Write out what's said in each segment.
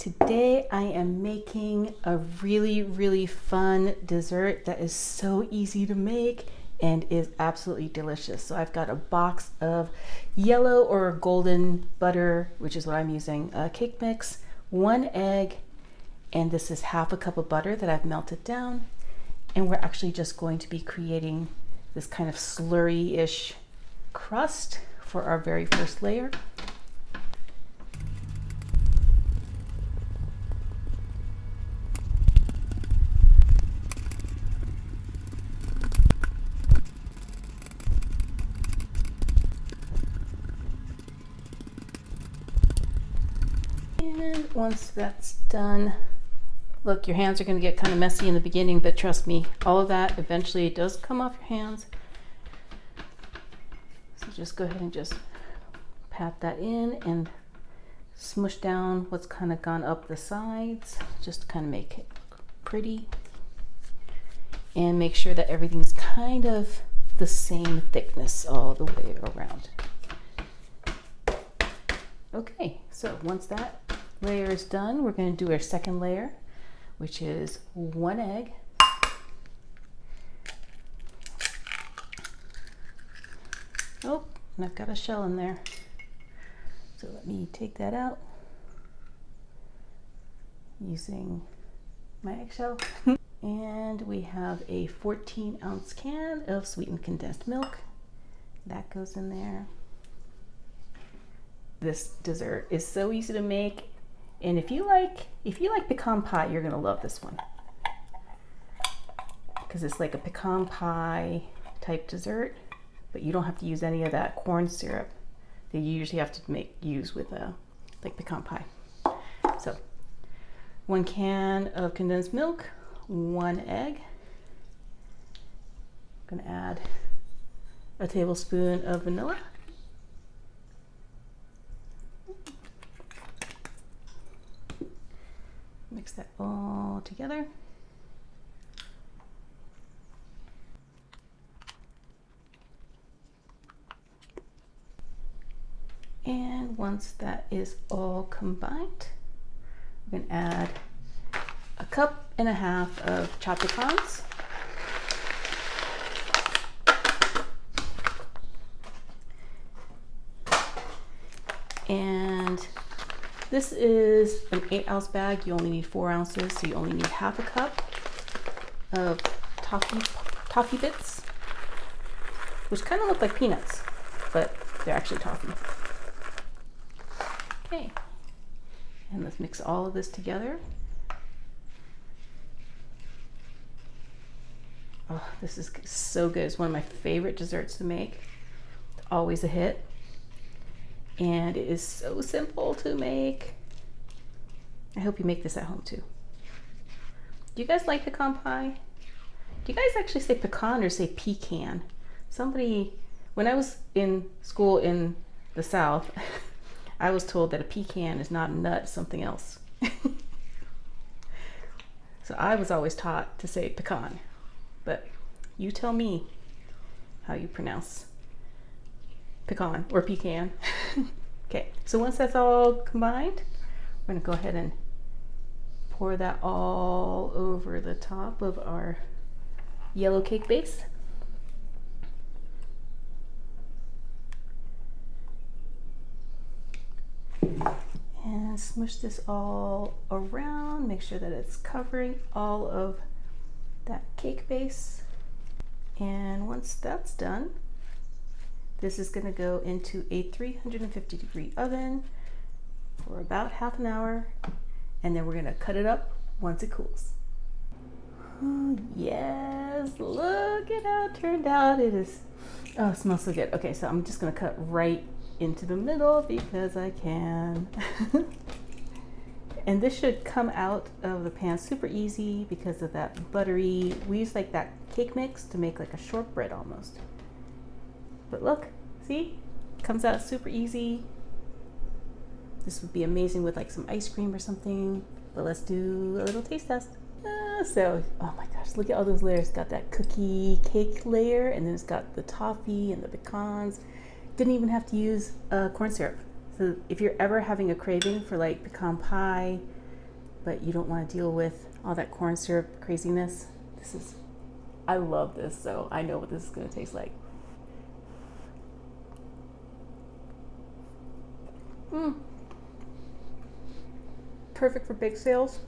Today I am making a really fun dessert that is so easy to make and is absolutely delicious. So I've got a box of yellow or golden butter, which is what I'm using, a cake mix, 1 egg, and this is half a cup of butter that I've melted down. And we're actually just going to be creating this kind of slurry-ish crust for our very first layer. And once that's done, look, your hands are going to get kind of messy in the beginning, but trust me, all of that eventually does come off your hands. So just go ahead and just pat that in and smush down what's kind of gone up the sides, just to kind of make it look pretty. And make sure that everything's kind of the same thickness all the way around. Okay, so once that layer is done, we're going to do our second layer, which is 1 egg. Oh, and I've got a shell in there. So let me take that out using my eggshell. And we have a 14-ounce can of sweetened condensed milk. That goes in there. This dessert is so easy to make, and if you like pecan pie, you're gonna love this one, because it's like a pecan pie type dessert, but you don't have to use any of that corn syrup that you usually have to use with like pecan pie. So 1 can of condensed milk, 1 egg. I'm gonna add a tablespoon of vanilla. Mix that all together. And once that is all combined, we're going to add 1.5 cups of chopped pecans. And this is an 8-ounce bag. You only need 4 ounces, so you only need 1/2 cup of toffee bits, which kind of look like peanuts, but they're actually toffee. Okay, and let's mix all of this together. Oh, this is so good. It's one of my favorite desserts to make. It's always a hit. And it is so simple to make. I hope you make this at home too. Do you guys like pecan pie? Do you guys actually say pecan or say pecan? When I was in school in the South, I was told that a pecan is not a nut, it's something else. So I was always taught to say pecan, but you tell me how you pronounce pecan or pecan. Okay, so once that's all combined, we're going to go ahead and pour that all over the top of our yellow cake base. And smush this all around, make sure that it's covering all of that cake base. And once that's done, this is going to go into a 350-degree oven for about half an hour, and then we're going to cut it up once it cools. Oh, yes, look at how it turned out. It smells so good. Okay, so I'm just going to cut right into the middle because I can. And this should come out of the pan super easy because of that buttery, we use like that cake mix to make like a shortbread almost. But look, see, comes out super easy. This would be amazing with like some ice cream or something, but let's do a little taste test. Oh my gosh, look at all those layers. Got that cookie cake layer, and then it's got the toffee and the pecans. Didn't even have to use corn syrup. So if you're ever having a craving for like pecan pie but you don't want to deal with all that corn syrup craziness. I love this, so I know what this is going to taste like. Perfect for bake sales.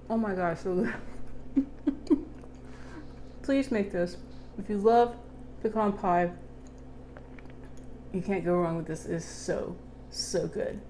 Oh my gosh, so good. Please make this. If you love pecan pie, you can't go wrong with this. It's so good.